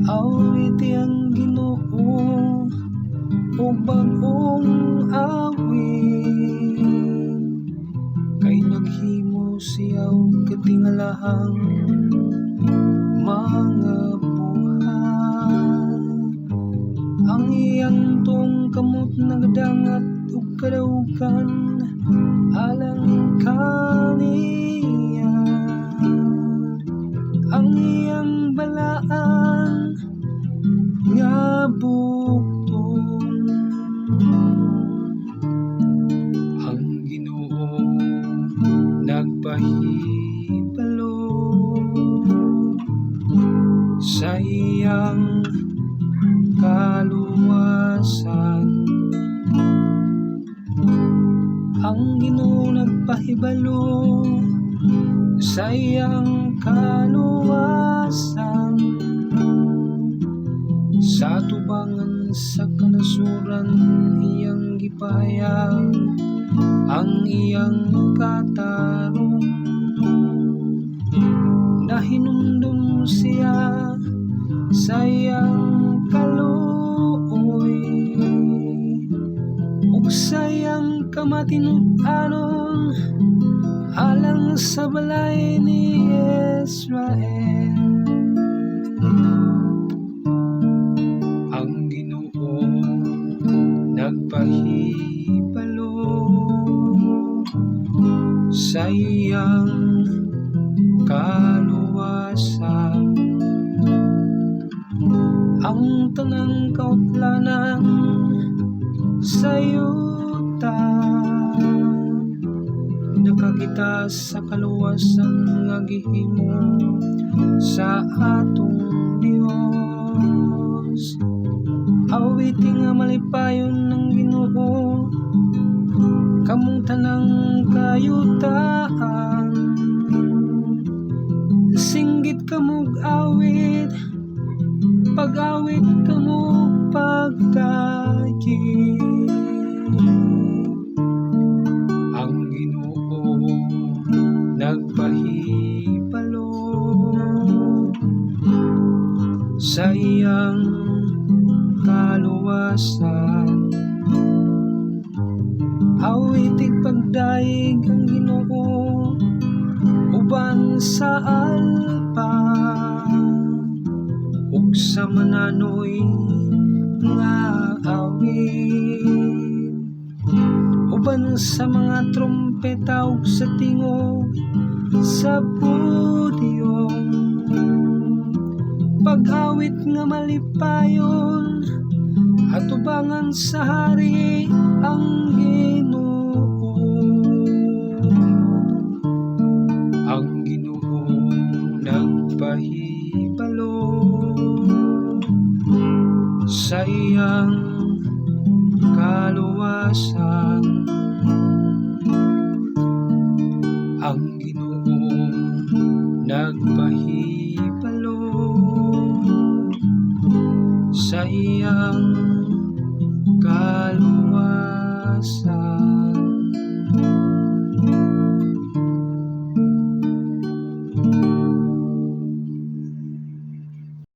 Awiti ang Ginoo o bag-ong awit, kay naghimo siya og katingalahang mga buhat. Ang iyang tong kamot nagadangat ug kadaugan alang kaniya. Ang iyang balaan nga bukton, ang Ginoo nagpahibalo sa iyang kaluwasan. Ang Ginoo nagpahibalo sa iyang kaluwasan, sa tubangan sa kanasuran iyang gipahayag ang iyang katarong. Nahinumdum siya sa iyang kaluoy ug sa iyang kamatinud-anon alang sa balay ni Israel. Ang Ginoo nagpahibalo sa iyang kaluwasan. Ang tanang kautlanan sa yuta nakakita sa kaluwasan nga gihimo sa atong Dios. Awiti nga malipayon ng Ginoo kamong tanang kayutaan. Singgit kamog awit, pag-awit kamog pagdaig. Ang Ginoo nagpahibalo sa iyang kaluwasan. Awitig pagdaig ang Ginoo uban sa alpa ug sa mananoy nga awit, uban sa mga trumpeta ug sa tingog sa pudyum. Pag-awit nga malipayon at tubangan sa hari ang Ginoo. Ang Ginoo nagpahibalo sa iyang kaluwasan. Ang Ginoo nagpahibalo sa iyang